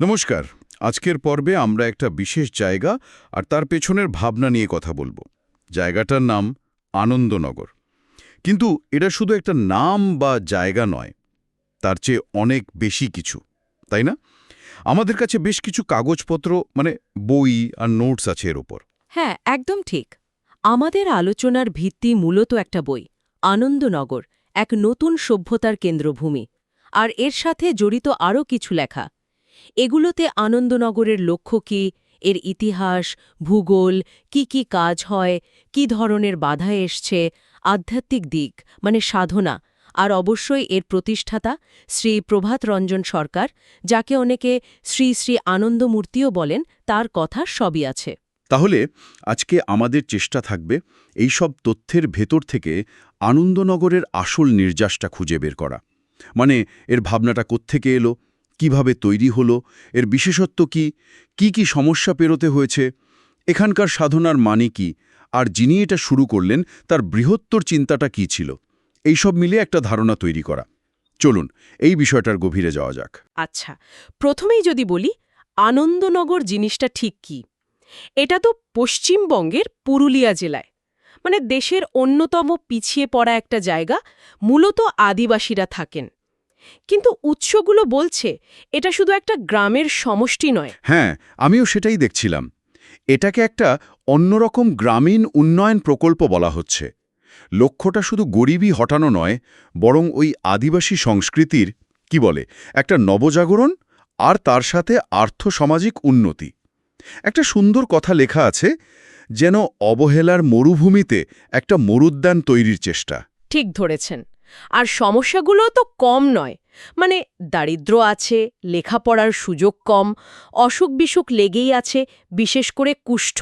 নমস্কার। আজকের পর্বে আমরা একটা বিশেষ জায়গা আর তার পেছনের ভাবনা নিয়ে কথা বলবো। জায়গাটার নাম আনন্দনগর। কিন্তু এটা শুধু একটা নাম বা জায়গা নয়, তার চেয়ে অনেক বেশি কিছু, তাই না? আমাদের কাছে বেশ কিছু কাগজপত্র, বই আর নোটস আছে এর ওপর। হ্যাঁ, একদম ঠিক। আমাদের আলোচনার ভিত্তি মূলত একটা বই, আনন্দনগর, এক নতুন সভ্যতার কেন্দ্রভূমি। আর এর সাথে জড়িত আরও কিছু লেখা। এগুলোতে আনন্দনগরের লক্ষ্য কী, এর ইতিহাস, ভূগোল, কি কাজ হয়, কি ধরনের বাধা এসছে, আধ্যাত্মিক দিক সাধনা, আর অবশ্যই এর প্রতিষ্ঠাতা শ্রী প্রভাত রঞ্জন সরকার, যাকে অনেকে শ্রী শ্রী আনন্দমূর্তিও বলেন, তার কথা সবই আছে। তাহলে আজকে আমাদের চেষ্টা থাকবে এই সব তথ্যের ভেতর থেকে আনন্দনগরের আসল নির্যাসটা খুঁজে বের করা। এর ভাবনাটা কোত্থেকে এলো, কিভাবে তৈরি হলো, এর বিশেষত্ব কি, কি সমস্যা পেরোতে হয়েছে, এখানকার সাধনার মানে কি, আর যিনি এটা শুরু করলেন তার বৃহত্তর চিন্তাটা কি ছিল, এইসব মিলে একটা ধারণা তৈরি করা। চলুন এই বিষয়টার গভীরে যাওয়া যাক। আচ্ছা, প্রথমেই যদি বলি, আনন্দনগর জিনিসটা ঠিক কি। এটা তো পশ্চিমবঙ্গের পুরুলিয়া জেলায়, দেশের অন্যতম পিছিয়ে পড়া একটা জায়গা, মূলত আদিবাসীরা থাকেন। কিন্তু উৎসগুলো বলছে এটা শুধু একটা গ্রামের সমষ্টি নয়। হ্যাঁ, আমিও সেটাই দেখছিলাম। এটাকে একটা অন্যরকম গ্রামীণ উন্নয়ন প্রকল্প বলা হচ্ছে। লক্ষ্যটা শুধু গরিবই হটানো নয়, বরং ওই আদিবাসী সংস্কৃতির একটা নবজাগরণ আর তার সাথে আর্থসামাজিক উন্নতি। একটা সুন্দর কথা লেখা আছে, যেন অবহেলার মরুভূমিতে একটা মরুদ্যান তৈরির চেষ্টা। ঠিক ধরেছেন। আর সমস্যাগুলো তো কম নয়। দারিদ্র্য আছে, লেখাপড়ার সুযোগ কম, অসুখ-বিসুখ লেগেই আছে, বিশেষ করে কুষ্ঠ।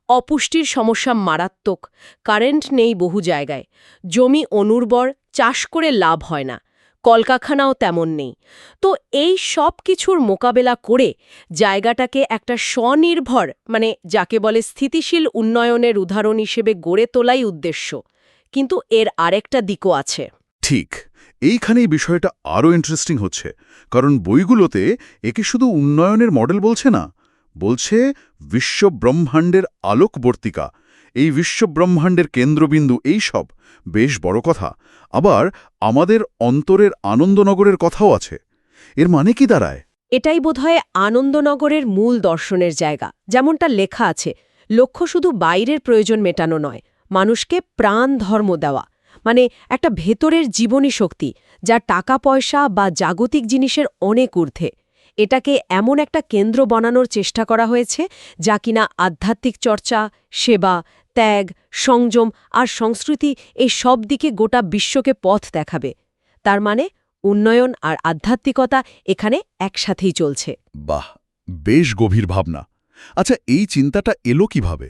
অপুষ্টির সমস্যা মারাত্মক, কারেন্ট নেই বহু জায়গায়, জমি অনুর্বর, চাষ করে লাভ হয় না, কলকারখানাও তেমন নেই। তো এই সব কিছুর মোকাবেলা করে জায়গাটাকে একটা স্বনির্ভর, যাকে বলে স্থিতিশীল উন্নয়নের উদাহরণ হিসেবে গড়ে তোলাই উদ্দেশ্য। কিন্তু এর আরেকটা দিকও আছে। ঠিক, এইখানেই বিষয়টা আরও ইন্টারেস্টিং হচ্ছে, কারণ বইগুলোতে একে শুধু উন্নয়নের মডেল বলছে না, বলছে বিশ্বব্রহ্মাণ্ডের আলোকবর্তিকা, এই বিশ্বব্রহ্মাণ্ডের কেন্দ্রবিন্দু, এই সব বেশ বড় কথা। আবার আমাদের অন্তরের আনন্দনগরের কথাও আছে। এর মানে কি দাঁড়ায়? এটাই বোধহয় আনন্দনগরের মূল দর্শনের জায়গা। যেমনটা লেখা আছে, লক্ষ্য শুধু বাইরের প্রয়োজন মেটানো নয়, মানুষকে প্রাণ ধর্ম দেওয়া, একটা ভেতরের জীবনী শক্তি, যা টাকা পয়সা বা জাগতিক জিনিসের অনেক ঊর্ধ্বে। এটাকে এমন একটা কেন্দ্র বানানোর চেষ্টা করা হয়েছে যা কিনা আধ্যাত্মিক চর্চা, সেবা, ত্যাগ, সংযম আর সংস্কৃতি, এই সব দিকে গোটা বিশ্বকে পথ দেখাবে। তার উন্নয়ন আর আধ্যাত্মিকতা এখানে একসাথেই চলছে। বাহ, বেশ গভীর ভাবনা। আচ্ছা, এই চিন্তাটা এলো কিভাবে?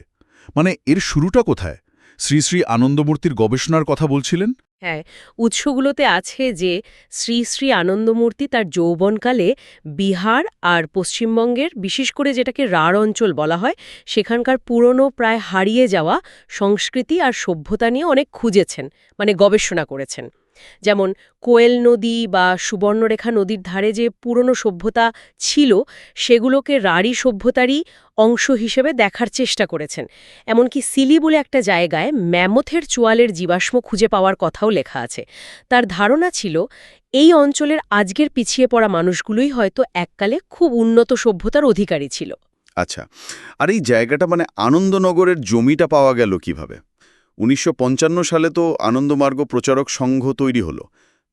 এর শুরুটা কোথায়? শ্রী শ্রী আনন্দমূর্তির গবেষণার কথা বলছিলেন। হ্যাঁ, উৎসগুলোতে আছে যে শ্রী শ্রী আনন্দমূর্তি তার যৌবনকালে বিহার আর পশ্চিমবঙ্গের, বিশেষ করে যেটাকে রাঢ় অঞ্চল বলা হয়, সেখানকার পুরনো প্রায় হারিয়ে যাওয়া সংস্কৃতি আর সভ্যতা নিয়ে অনেক খুঁজেছেন, গবেষণা করেছেন। যেমন কোয়েল নদী বা সুবর্ণরেখা নদীর ধারে যে পুরনো সভ্যতা ছিল, সেগুলোকে রাঢ়ী সভ্যতারই অংশ হিসেবে দেখার চেষ্টা করেছেন। এমনকি সিলি বলে একটা জায়গায় ম্যামথের চোয়ালের জীবাশ্ম খুঁজে পাওয়ার কথাও লেখা আছে। তার ধারণা ছিল এই অঞ্চলের আজকের পিছিয়ে পড়া মানুষগুলোই হয়তো এককালে খুব উন্নত সভ্যতার অধিকারী ছিল। আচ্ছা, আর এই জায়গাটা আনন্দনগরের জমিটা পাওয়া গেল কিভাবে? ১৯৫৫ সালে তো আনন্দমার্গ প্রচারক সংঘ তৈরি হলো।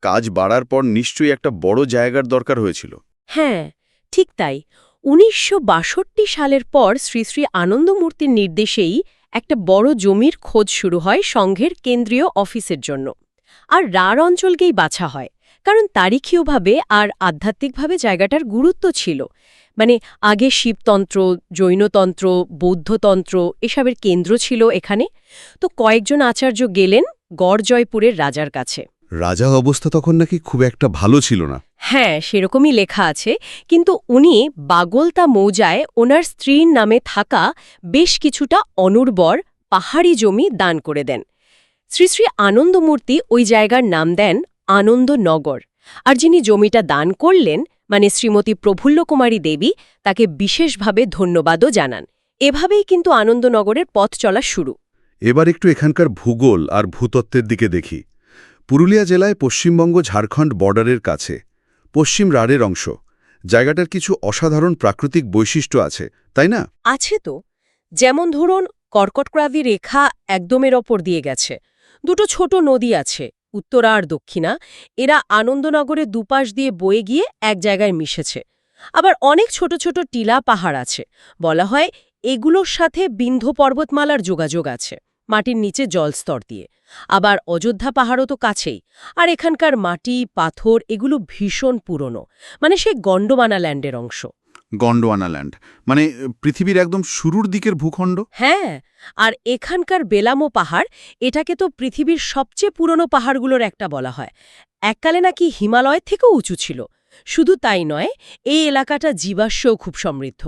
কাজ বাড়ার পর নিশ্চয়ই একটা বড় জায়গার দরকার হয়েছিল। হ্যাঁ, ঠিক তাই। ১৯৬২ সালের পর শ্রী শ্রী আনন্দমূর্তির নির্দেশেই একটা বড় জমির খোঁজ শুরু হয় সংঘের কেন্দ্রীয় অফিসের জন্য। আর রাঢ় অঞ্চলকেই বাছা হয়, কারণ তারিখীয়ভাবে আর আধ্যাত্মিকভাবে জায়গাটার গুরুত্ব ছিল। আগে শিবতন্ত্র, জৈনতন্ত্র, বৌদ্ধতন্ত্র এসবের কেন্দ্র ছিল এখানে। তো কয়েকজন আচার্য গেলেন গড়জয়পুরের রাজার কাছে। রাজা অবস্থা তখন নাকি খুব একটা ভালো ছিল না। হ্যাঁ, সেরকমই লেখা আছে। কিন্তু উনি বাগলতা মৌজায় ওনার স্ত্রীর নামে থাকা বেশ কিছুটা অনুর্বর পাহাড়ি জমি দান করে দেন। শ্রী শ্রী আনন্দমূর্তি ওই জায়গার নাম দেন আনন্দনগর। আর যিনি জমিটা দান করলেন, মানে শ্রীমতী প্রফুল্লকুমারী দেবী তাকে বিশেষভাবে ধন্যবাদও জানান। এভাবেই কিন্তু আনন্দনগরের পথ চলা শুরু। এবার একটু এখানকার ভূগোল আর ভূতত্ত্বের দিকে দেখি। পুরুলিয়া জেলায় পশ্চিমবঙ্গ ঝাড়খণ্ড বর্ডারের কাছে পশ্চিম রাঢ়ের অংশ। জায়গাটার কিছু অসাধারণ প্রাকৃতিক বৈশিষ্ট্য আছে, তাই না? আছে তো, যেমন ধরুন কর্কটক্রান্তি রেখা একদমের ওপর দিয়ে গেছে, দুটো ছোট নদী আছে, উত্তরা আর দক্ষিণা, এরা আনন্দনগরের দুপাশ দিয়ে বয়ে গিয়ে এক জায়গায় মিশেছে। আবার অনেক ছোট ছোট টিলা পাহাড় আছে, বলা হয় এগুলোর সাথে বিন্ধ্য পর্বতমালার যোগাযোগ আছে মাটির নিচে জলস্তর দিয়ে। আবার অযোধ্যা পাহাড়ও তো কাছেই। আর এখানকার মাটি পাথর এগুলো ভীষণ পুরনো, মানে সে গন্ডমানা ল্যান্ডের অংশ। গন্ডোয়ানা ল্যান্ড মানে পৃথিবীর একদম শুরুর দিকের ভূখণ্ড। হ্যাঁ, আর এখানকার বেলামো পাহাড়, এটাকে তো পৃথিবীর সবচেয়ে পুরনো পাহাড়গুলোর একটা বলা হয়। এককালে নাকি হিমালয়ের থেকেও উঁচু ছিল। শুধু তাই নয়, এই এলাকাটা জীবাশ্মও খুব সমৃদ্ধ।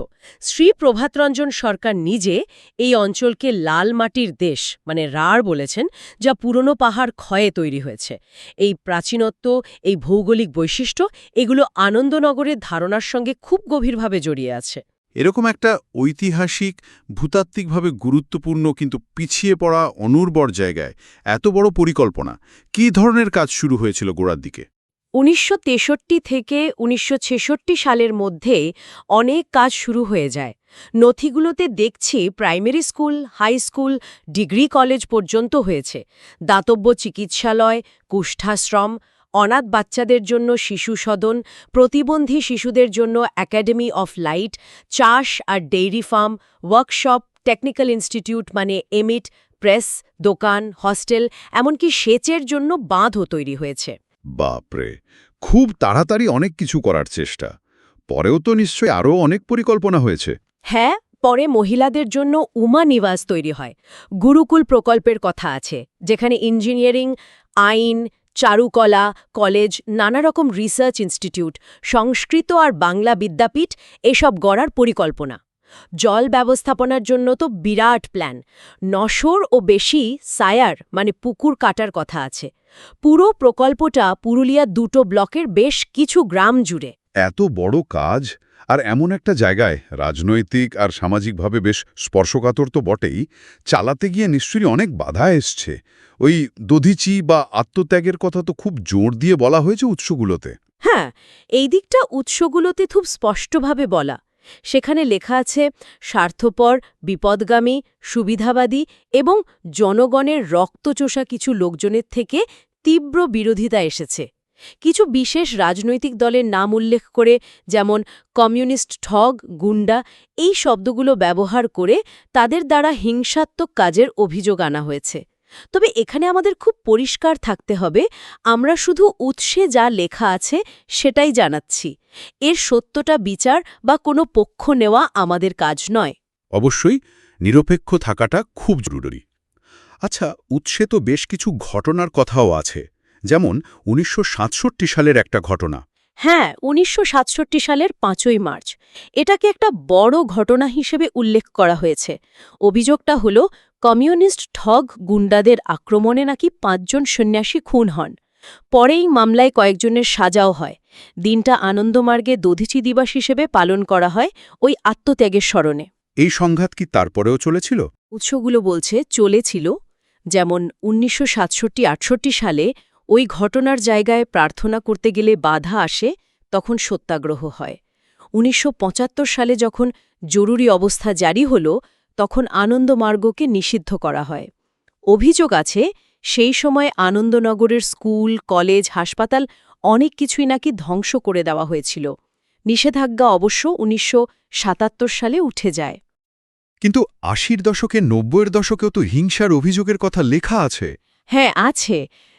শ্রী প্রভাতরঞ্জন সরকার নিজে এই অঞ্চলকে লাল মাটির দেশ মানে রাঢ় বলেছেন, যা পুরনো পাহাড় ক্ষয়ে তৈরি হয়েছে। এই প্রাচীনত্ব, এই ভৌগোলিক বৈশিষ্ট্য, এগুলো আনন্দনগরের ধারণার সঙ্গে খুব গভীরভাবে জড়িয়ে আছে। এরকম একটা ঐতিহাসিক ভূতাত্ত্বিকভাবে গুরুত্বপূর্ণ কিন্তু পিছিয়ে পড়া অনুর্বর জায়গায় এত বড় পরিকল্পনা, কী ধরনের কাজ শুরু হয়েছিল গোড়ার দিকে? ১৯৬৩ থেকে ১৯৬৬ সালের মধ্যে অনেক কাজ শুরু হয়ে যায়। নথিগুলোতে দেখছি primary school, high school, degree college পর্যন্ত হয়েছে। দাতব্য চিকিৎসালয়, কুষ্ঠাশ্রম, অনাথ বাচ্চাদের জন্য শিশু সদন, প্রতিবন্ধী শিশুদের জন্য একাডেমি অফ লাইট, চাষ আর dairy farm, workshop, technical institute মানে এমিট, প্রেস, দোকান, হস্টেল, এমনকি সেচের জন্য বাঁধও তৈরি হয়েছে। বাপরে, খুব তাড়াতাড়ি অনেক কিছু করার চেষ্টা। পরেও তো নিশ্চয়ই আরও অনেক পরিকল্পনা হয়েছে। হ্যাঁ, পরে মহিলাদের জন্য উমা নিবাস তৈরি হয়। গুরুকুল প্রকল্পের কথা আছে, যেখানে ইঞ্জিনিয়ারিং, আইন, চারুকলা কলেজ, নানা রকম রিসার্চ ইনস্টিটিউট, সংস্কৃত আর বাংলা বিদ্যাপীঠ এসব গড়ার পরিকল্পনা। জল ব্যবস্থাপনার জন্য তো বিরাট প্ল্যান। ৯০০ ও বেশি সায়ার মানে পুকুর কাটার কথা আছে। পুরো প্রকল্পটা পুরুলিয়ার দুটো ব্লকের বেশ কিছু গ্রাম জুড়ে। এত বড় কাজ, আর এমন একটা জায়গায় রাজনৈতিক আর সামাজিকভাবে বেশ স্পর্শকাতর তো বটেই, চালাতে গিয়ে নিশ্চয়ই অনেক বাধা এসছে। ওই দধিচি বা আত্মত্যাগের কথা তো খুব জোর দিয়ে বলা হয়েছে উৎসগুলোতে। হ্যাঁ, এই দিকটা উৎসগুলোতে খুব স্পষ্টভাবে বলা। সেখানে লেখা আছে স্বার্থপর, বিপদগামী, সুবিধাবাদী এবং জনগণের রক্তচোষা কিছু লোকজনের থেকে তীব্র বিরোধিতা এসেছে। কিছু বিশেষ রাজনৈতিক দলের নাম উল্লেখ করে, যেমন কমিউনিস্ট, ঠগ, গুন্ডা, এই শব্দগুলো ব্যবহার করে তাদের দ্বারা হিংসাত্মক কাজের অভিযোগ আনা হয়েছে। তবে এখানে আমাদের খুব পরিষ্কার থাকতে হবে, আমরা শুধু উৎসে যা লেখা আছে সেটাই জানাচ্ছি। এর সত্যটা বিচার বা কোনো পক্ষ নেওয়া আমাদের কাজ নয়। অবশ্যই নিরপেক্ষ থাকাটা খুব জরুরি। আচ্ছা, উৎসে তো বেশ কিছু ঘটনার কথাও আছে, যেমন ১৯৬৭ সালের একটা ঘটনা। হ্যাঁ, ১৯৬৭ সালের ৫ই মার্চ এটাকে একটা বড় ঘটনা হিসেবে উল্লেখ করা হয়েছে। অভিযোগটা হলো কমিউনিস্ট ঠগ গুন্ডাদের আক্রমণে নাকি ৫ জন সন্ন্যাসী খুন হন। পরেই মামলায় কয়েকজনের সাজাও হয়। দিনটা আনন্দমার্গে দধিচি দিবস হিসেবে পালন করা হয় ওই আত্মত্যাগের স্মরণে। এই সংঘাত কি তারপরেও চলেছিল? উৎসগুলো বলছে চলেছিল। যেমন ১৯৬৭-৬৮ সালে ওই ঘটনার জায়গায় প্রার্থনা করতে গেলে বাধা আসে, তখন সত্যাগ্রহ হয়। ১৯৭৫ সালে যখন জরুরি অবস্থা জারি হল, তখন আনন্দমার্গকে নিষিদ্ধ করা হয়। অভিযোগ আছে সেই সময় আনন্দনগরের স্কুল, কলেজ, হাসপাতাল অনেক কিছুই নাকি ধ্বংস করে দেওয়া হয়েছিল। নিষেধাজ্ঞা অবশ্য ১৯৭৭ সালে উঠে যায়। কিন্তু ৮০-র দশকে ৯০-এর দশকেও তো হিংসার অভিযোগের কথা লেখা আছে। হ্যাঁ, আছে।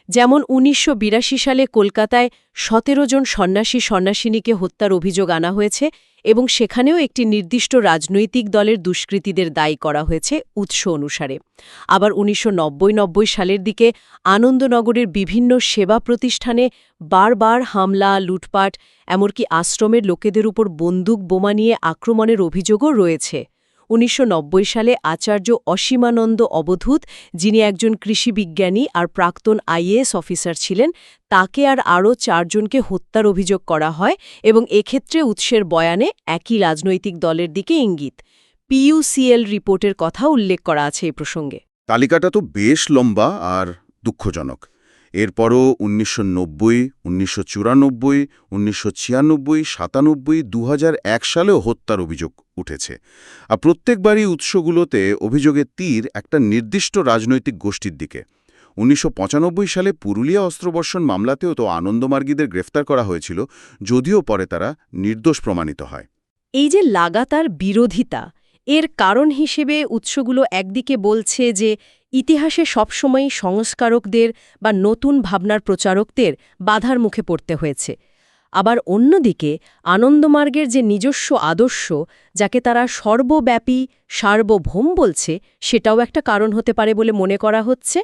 যেমন ১৯৮২ সালে কলকাতায় ১৭ জন সন্ন্যাসিনীকে হত্যার অভিযোগ আনা হয়েছে এবং সেখানেও একটি নির্দিষ্ট রাজনৈতিক দলের দুষ্কৃতীদের দায়ী করা হয়েছে উৎস অনুসারে। আবার ১৯৯০ সালের দিকে আনন্দনগরের বিভিন্ন সেবা প্রতিষ্ঠানে বারবার হামলা, লুটপাট, এমনকি আশ্রমের লোকেদের উপর বন্দুক বোমা নিয়ে আক্রমণের অভিযোগও রয়েছে। 1990 সালে আচার্য অসীমানন্দ অবধূত, যিনি একজন কৃষিবিজ্ঞানী আর প্রাক্তন আইএএস অফিসার ছিলেন, তাকে আর আরও 4 জনকে হত্যার অভিযোগ করা হয় এবং এক্ষেত্রে উৎসের বয়ানে একই রাজনৈতিক দলের দিকে ইঙ্গিত। পিইউসিএল রিপোর্টের কথা উল্লেখ করা আছে এই প্রসঙ্গে। তালিকাটা তো বেশ লম্বা আর দুঃখজনক। এরপরও 1990, 1994, 1996, 97, 2001 সালেও হত্যার অভিযোগ উঠেছে। আর প্রত্যেকবারই উৎসগুলোতে অভিযোগের তীর একটা নির্দিষ্ট রাজনৈতিক গোষ্ঠীর দিকে। 1995 সালে পুরুলিয়া অস্ত্রবর্ষণ মামলাতেও তো আনন্দমার্গীদের গ্রেফতার করা হয়েছিল, যদিও পরে তারা নির্দোষ প্রমাণিত হয়। এই যে লাগাতার বিরোধিতা, এর কারণ হিসেবে উৎসগুলো একদিকে বলছে যে ইতিহাসে সবসময়ই সংস্কারকদের বা নতুন ভাবনার প্রচারকদের বাধার মুখে পড়তে হয়েছে। আবার অন্যদিকে আনন্দমার্গের যে নিজস্ব আদর্শ, যাকে তারা সর্বব্যাপী সার্বভৌম বলছে, সেটাও একটা কারণ হতে পারে বলে মনে করা হচ্ছে।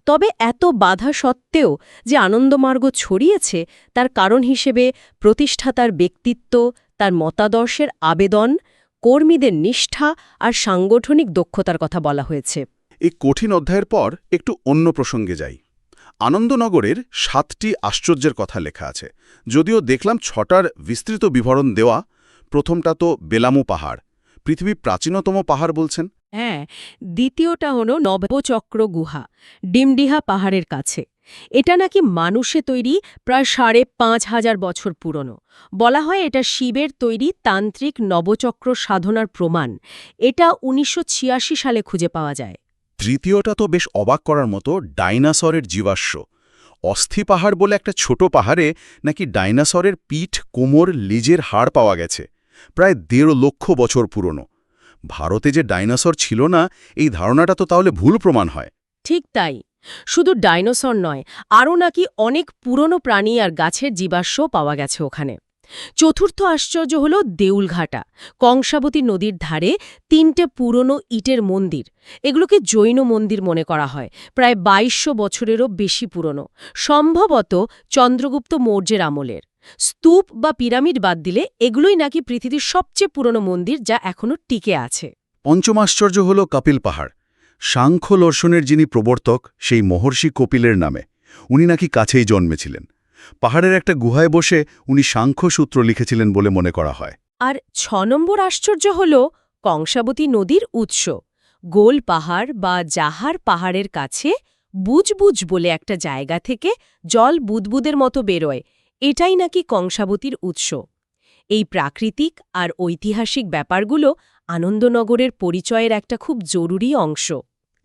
তবে এত বাধা সত্ত্বেও যে আনন্দমার্গ ছড়িয়েছে, তার কারণ হিসেবে প্রতিষ্ঠাতার ব্যক্তিত্ব, তার মতাদর্শের আবেদন, কর্মীদের নিষ্ঠা আর সাংগঠনিক দক্ষতার কথা বলা হয়েছে। এই কঠিন অধ্যায়ের পর একটু অন্য প্রসঙ্গে যাই। আনন্দনগরের 7টি আশ্চর্যের কথা লেখা আছে, যদিও দেখলাম 6টার বিস্তৃত বিবরণ দেওয়া। প্রথমটা তো বেলামু পাহাড়, পৃথিবীর প্রাচীনতম পাহাড় বলছেন। হ্যাঁ, দ্বিতীয়টা হল নবচক্র গুহা, ডিমডিহা পাহাড়ের কাছে। এটা নাকি মানুষে তৈরি, প্রায় 5,500 বছর পুরনো। বলা হয় এটা শিবের তৈরি তান্ত্রিক নবচক্র সাধনার প্রমাণ। এটা 1986 সালে খুঁজে পাওয়া যায়। তৃতীয়টা তো বেশ অবাক করার মতো, ডাইনাসরের জীবাশ্ম। অস্থি পাহাড় বলে একটা ছোট পাহাড়ে নাকি ডাইনাসরের পিঠ, কোমর, লেজের হাড় পাওয়া গেছে, প্রায় 1.5 লক্ষ বছর পুরনো। ভারতে যে ডাইনোসর ছিল না, এই ধারণাটা তো তাহলে ভুল প্রমাণ হয়। ঠিক তাই। শুধু ডাইনোসর নয়, আরও নাকি অনেক পুরনো প্রাণী আর গাছের জীবাশ্ম পাওয়া গেছে ওখানে। চতুর্থ আশ্চর্য হল দেউলঘাটা, কংসাবতী নদীর ধারে 3টে পুরনো ইটের মন্দির। এগুলোকে জৈন মন্দির মনে করা হয়, প্রায় 2200 বছরেরও বেশি পুরনো, সম্ভবত চন্দ্রগুপ্ত মৌর্যের আমলের। স্তূপ বা পিরামিড বাদ দিলে এগুলোই নাকি পৃথিবীর সবচেয়ে পুরনো মন্দির, যা এখনও টিকে আছে। পঞ্চম আশ্চর্য হল কপিল পাহাড়। সাংখ্য দর্শনের যিনি প্রবর্তক, সেই মহর্ষি কপিলের নামে। উনি নাকি কাছেই জন্মেছিলেন। পাহাড়ের একটা গুহায় বসে উনি সাংখ্যসূত্র লিখেছিলেন বলে মনে করা হয়। আর 6 নম্বর আশ্চর্য হল কংসাবতী নদীর উৎস। গোল পাহাড় বা জাহার পাহাড়ের কাছে বুজবুজ বলে একটা জায়গা থেকে জল বুদবুদের মতো বেরোয়। এটাই নাকি কংসাবতীর উৎস। এই প্রাকৃতিক আর ঐতিহাসিক ব্যাপারগুলো আনন্দনগরের পরিচয়ের একটা খুব জরুরি অংশ।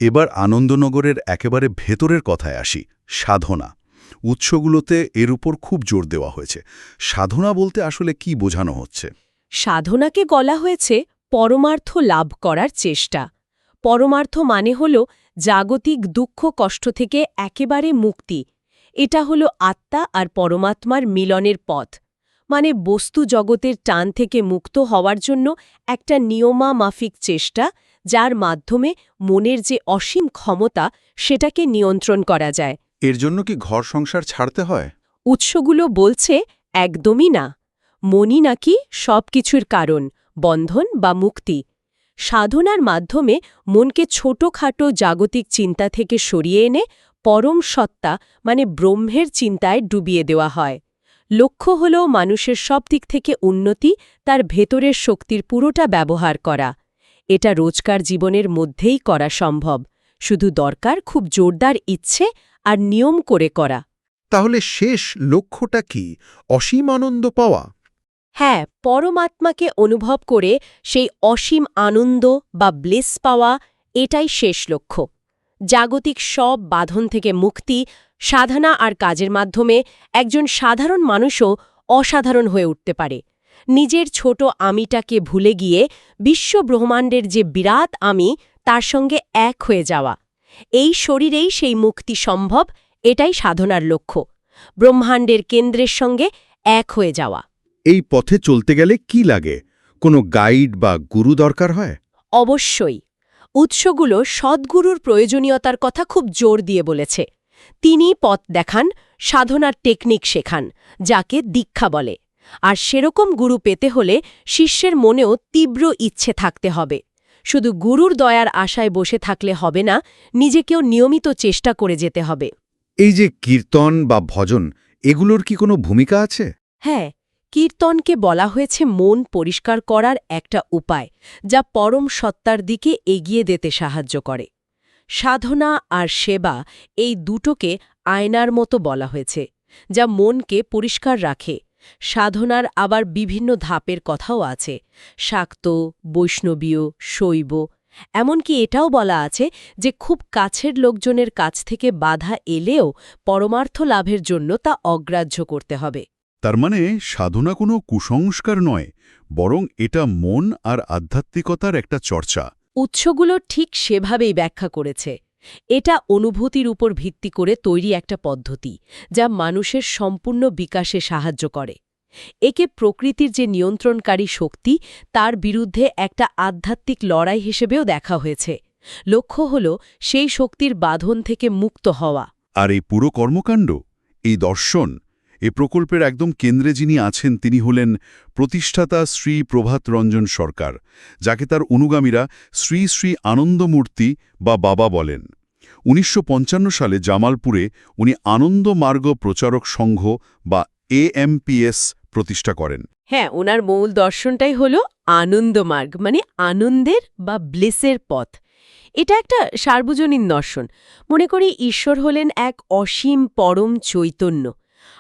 এবার আনন্দনগরের একেবারে ভেতরের কথায় আসি, সাধনা। উৎসগুলোতে এর উপর খুব জোর দেওয়া হয়েছে। সাধনা বলতে আসলে কি বোঝানো হচ্ছে? সাধনাকে বলা হয়েছে পরমার্থ লাভ করার চেষ্টা। পরমার্থ মানে হল জাগতিক দুঃখ কষ্ট থেকে একেবারে মুক্তি। এটা হল আত্মা আর পরমাত্মার মিলনের পথ। মানে বস্তু জগতের টান থেকে মুক্ত হওয়ার জন্য একটা নিয়মামাফিক চেষ্টা, যার মাধ্যমে মনের যে অসীম ক্ষমতা, সেটাকে নিয়ন্ত্রণ করা যায়। এর জন্য কি ঘর সংসার ছাড়তে হয়? উৎসগুলো বলছে একদমই না। মনই নাকি সবকিছুর কারণ, বন্ধন বা মুক্তি। সাধনার মাধ্যমে মনকে ছোটখাটো জাগতিক চিন্তা থেকে সরিয়ে এনে পরম সত্তা মানে ব্রহ্মের চিন্তায় ডুবিয়ে দেওয়া হয়। লক্ষ্য হল মানুষের সব দিক থেকে উন্নতি, তার ভেতরের শক্তির পুরোটা ব্যবহার করা। এটা রোজকার জীবনের মধ্যেই করা সম্ভব, শুধু দরকার খুব জোরদার ইচ্ছে আর নিয়ম করে করা। তাহলে শেষ লক্ষ্যটা কি? অসীম আনন্দ পাওয়া? হ্যাঁ, পরমাত্মাকে অনুভব করে সেই অসীম আনন্দ বা ব্লিস পাওয়া, এটাই শেষ লক্ষ্য। জাগতিক সব বাঁধন থেকে মুক্তি। সাধনা আর কাজের মাধ্যমে একজন সাধারণ মানুষও অসাধারণ হয়ে উঠতে পারে। নিজের ছোট আমিটাকে ভুলে গিয়ে বিশ্ব ব্রহ্মাণ্ডের যে বিরাট আমি, তার সঙ্গে এক হয়ে যাওয়া। এই শরীরেই সেই মুক্তি সম্ভব। এটাই সাধনার লক্ষ্য, ব্রহ্মাণ্ডের কেন্দ্রের সঙ্গে এক হয়ে যাওয়া। এই পথে চলতে গেলে কি লাগে? কোনো গাইড বা গুরু দরকার হয়? অবশ্যই। উৎসগুলো সদ্গুরুর প্রয়োজনীয়তার কথা খুব জোর দিয়ে বলেছে। তিনি পথ দেখান, সাধনার টেকনিক শেখান, যাকে দীক্ষা বলে। আর সেরকম গুরু পেতে হলে শিষ্যের মনেও তীব্র ইচ্ছে থাকতে হবে। শুধু গুরুর দয়ার আশায় বসে থাকলে হবে না, নিজেকেও নিয়মিত চেষ্টা করে যেতে হবে। এই যে কীর্তন বা ভজন, এগুলোর কি কোনো ভূমিকা আছে? হ্যাঁ, কীর্তনকে বলা হয়েছে মন পরিষ্কার করার একটা উপায়, যা পরম সত্তার দিকে এগিয়ে যেতে সাহায্য করে। সাধনা আর সেবা এই দুটোকে আয়নার মতো বলা হয়েছে, যা মনকে পরিষ্কার রাখে। সাধনার আবার বিভিন্ন ধাপের কথাও আছে, শাক্ত, বৈষ্ণবীয়, শৈব। এমনকি এটাও বলা আছে যে খুব কাছের লোকজনের কাছ থেকে বাধা এলেও পরমার্থ লাভের জন্য তা অগ্রাহ্য করতে হবে। তার মানে সাধনা কোনো কুসংস্কার নয়, বরং এটা মন আর আধ্যাত্মিকতার একটা চর্চা। উৎসগুলো ঠিক সেভাবেই ব্যাখ্যা করেছে। এটা অনুভূতির উপর ভিত্তি করে তৈরি একটা পদ্ধতি, যা মানুষের সম্পূর্ণ বিকাশে সাহায্য করে। একে প্রকৃতির যে নিয়ন্ত্রণকারী শক্তি, তার বিরুদ্ধে একটা আধ্যাত্মিক লড়াই হিসেবেও দেখা হয়েছে। লক্ষ্য হল সেই শক্তির বাঁধন থেকে মুক্ত হওয়া। আর এই পুরো কর্মকাণ্ড, এই দর্শন, এই প্রকল্পের একদম কেন্দ্রে যিনি আছেন তিনি হলেন প্রতিষ্ঠাতা শ্রী প্রভাত রঞ্জন সরকার, যাকে তার অনুগামীরা শ্রী শ্রী আনন্দমূর্তি বা বাবা বলেন। ১৯৫৫ সালে জামালপুরে উনি আনন্দ মার্গ প্রচারক সংঘ বা AMPS প্রতিষ্ঠা করেন। হ্যাঁ, ওনার মূল দর্শনটাই হল আনন্দমার্গ, মানে আনন্দের বা ব্লিসের পথ। এটা একটা সার্বজনীন দর্শন। মনে করি ঈশ্বর হলেন এক অসীম পরম চৈতন্য,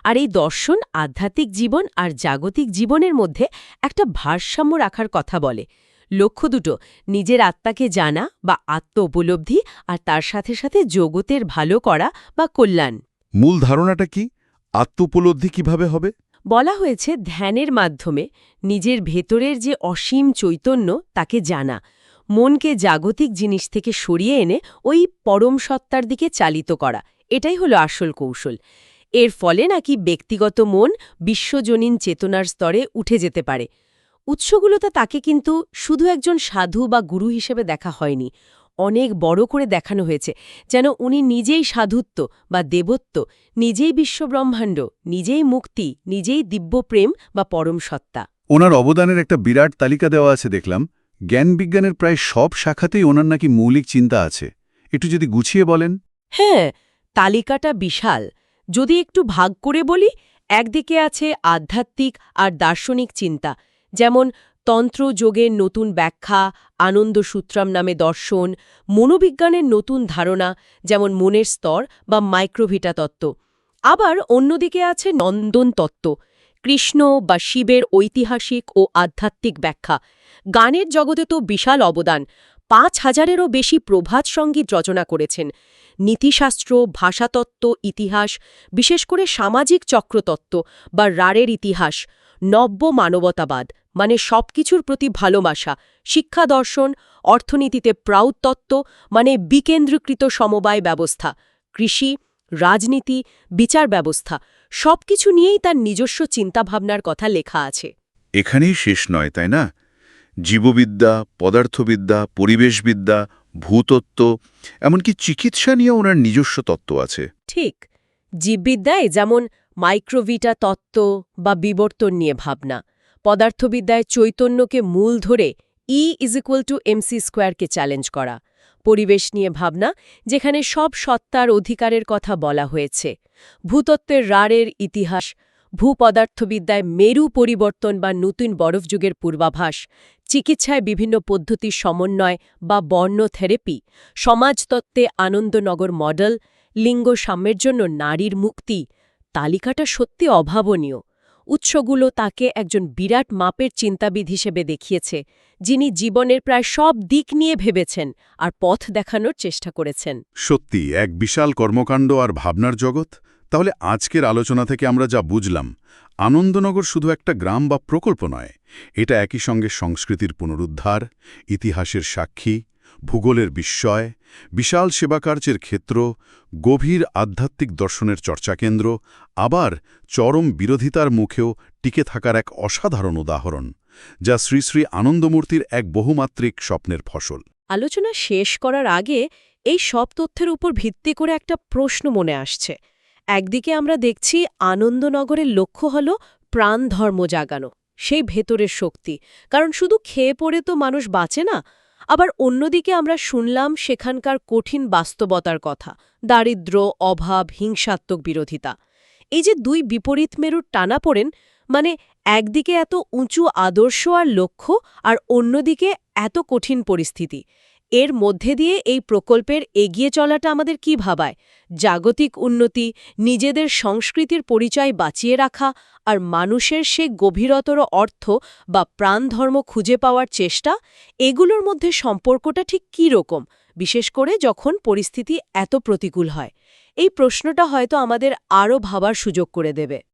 আর এই দর্শন আধ্যাত্মিক জীবন আর জাগতিক জীবনের মধ্যে একটা ভারসাম্য রাখার কথা বলে। লক্ষ্য দুটো, নিজের আত্মাকে জানা বা আত্ম উপলব্ধি, আর তার সাথে সাথে জগতের ভালো করা বা কল্যাণ। মূল ধারণাটা কি? আত্মোপলব্ধি কিভাবে হবে? বলা হয়েছে ধ্যানের মাধ্যমে নিজের ভেতরের যে অসীম চৈতন্য তাকে জানা, মনকে জাগতিক জিনিস থেকে সরিয়ে এনে ওই পরম সত্তার দিকে চালিত করা। এটাই হলো আসল কৌশল। এর ফলে নাকি ব্যক্তিগত মন বিশ্বজনীন চেতনার স্তরে উঠে যেতে পারে। উৎসগুলোতে তাকে কিন্তু শুধু একজন সাধু বা গুরু হিসেবে দেখা হয়নি, অনেক বড় করে দেখানো হয়েছে, যেন উনি নিজেই সাধুত্ব বা দেবত্ব, নিজেই বিশ্বব্রহ্মাণ্ড, নিজেই মুক্তি, নিজেই দিব্যপ্রেম বা পরম সত্তা। ওনার অবদানের একটা বিরাট তালিকা দেওয়া আছে দেখলাম। জ্ঞান বিজ্ঞানের প্রায় সব শাখাতেই ওনার নাকি মৌলিক চিন্তা আছে। একটু যদি গুছিয়ে বলেন। হ্যাঁ, তালিকাটা বিশাল। যদি একটু ভাগ করে বলি, একদিকে আছে আধ্যাত্মিক আর দার্শনিক চিন্তা, যেমন তন্ত্র যোগের নতুন ব্যাখ্যা, আনন্দ সূত্রাম নামে দর্শন, মনোবিজ্ঞানের নতুন ধারণা, যেমন মনের স্তর বা মাইক্রোভিটা তত্ত্ব। আবার অন্যদিকে আছে নন্দন তত্ত্ব, কৃষ্ণ বা শিবের ঐতিহাসিক ও আধ্যাত্মিক ব্যাখ্যা। গানের জগতে তো বিশাল অবদান, ৫,০০০-এরও বেশি প্রভাত সঙ্গীত রচনা করেছেন। নীতিশাস্ত্র, ভাষাতত্ত্ব, ইতিহাস, বিশেষ করে সামাজিক চক্রতত্ত্ব বা রাড়ের ইতিহাস, নব্য মানবতাবাদ মানে সবকিছুর প্রতি ভালোবাসা, শিক্ষা দর্শন, অর্থনীতিতে প্রাউতত্ত্ব মানে বিকেন্দ্রীকৃত সমবায় ব্যবস্থা, কৃষি, রাজনীতি, বিচার ব্যবস্থা, সবকিছু নিয়েই তার নিজস্ব চিন্তাভাবনার কথা লেখা আছে। এখানেই শেষ নয়, তাই না? জীববিদ্যা, পদার্থবিদ্যা, পরিবেশবিদ্যা, ভূতত্ত্ব, এমনকি চিকিৎসা নিয়ে ওনার নিজস্ব তত্ত্ব আছে। ঠিক, জীববিদ্যায় যেমন মাইক্রোভিটা তত্ত্ব বা বিবর্তন নিয়ে ভাবনা, পদার্থবিদ্যায় চৈতন্যকে মূল ধরে E=mc²কে চ্যালেঞ্জ করা, পরিবেশ নিয়ে ভাবনা, যেখানে সব সত্তার অধিকারের কথা বলা হয়েছে, ভূতত্ত্বের রাড়ের ইতিহাস, ভূপদার্থবিদ্যায় মেরু পরিবর্তন বা নতুন বরফযুগের পূর্বাভাস, চিকিৎসায় বিভিন্ন পদ্ধতির সমন্বয় বা বর্ণ থেরাপি, সমাজতত্ত্বে আনন্দনগর মডেল, লিঙ্গ সাম্যের জন্য নারীর মুক্তি। তালিকাটা সত্যি অভাবনীয়। উৎসগুলো তাকে একজন বিরাট মাপের চিন্তাবিদ হিসেবে দেখিয়েছে, যিনি জীবনের প্রায় সব দিক নিয়ে ভেবেছেন আর পথ দেখানোর চেষ্টা করেছেন। সত্যি এক বিশাল কর্মকাণ্ড আর ভাবনার জগৎ। তাহলে আজকের আলোচনা থেকে আমরা যা বুঝলাম, আনন্দনগর শুধু একটা গ্রাম বা প্রকল্প নয়, এটা একই সঙ্গে সংস্কৃতির পুনরুদ্ধার, ইতিহাসের সাক্ষী, ভূগোলের বিস্ময়, বিশাল সেবাকার্যের ক্ষেত্র, গভীর আধ্যাত্মিক দর্শনের চর্চাকেন্দ্র, আবার চরম বিরোধিতার মুখেও টিকে থাকার এক অসাধারণ উদাহরণ, যা শ্রী শ্রী আনন্দমূর্তির এক বহুমাত্রিক স্বপ্নের ফসল। আলোচনা শেষ করার আগে এই সব তথ্যের উপর ভিত্তি করে একটা প্রশ্ন মনে আসছে। একদিকে আমরা দেখছি আনন্দনগরের লক্ষ্য হল প্রাণ ধর্ম জাগানো, সেই ভেতরের শক্তি, কারণ শুধু খেয়ে পড়ে তো মানুষ বাঁচে না। আবার অন্যদিকে আমরা শুনলাম সেখানকার কঠিন বাস্তবতার কথা, দারিদ্র্য, অভাব, হিংসাত্মক বিরোধিতা। এই যে দুই বিপরীত মেরুর টানাপোড়েন, মানে একদিকে এত উঁচু আদর্শ আর লক্ষ্য, আর অন্যদিকে এত কঠিন পরিস্থিতি, এর মধ্যে দিয়ে এই প্রকল্পের এগিয়ে চলাটা আমাদের কি ভাবায়? জাগতিক উন্নতি, নিজেদের সংস্কৃতির পরিচয় বাঁচিয়ে রাখা, আর মানুষের সে গভীরতর অর্থ বা প্রাণধর্ম খুঁজে পাওয়ার চেষ্টা, এগুলোর মধ্যে সম্পর্কটা ঠিক কী রকম, বিশেষ করে যখন পরিস্থিতি এত প্রতিকূল হয়? এই প্রশ্নটা হয়তো আমাদের আরও ভাবার সুযোগ করে দেবে।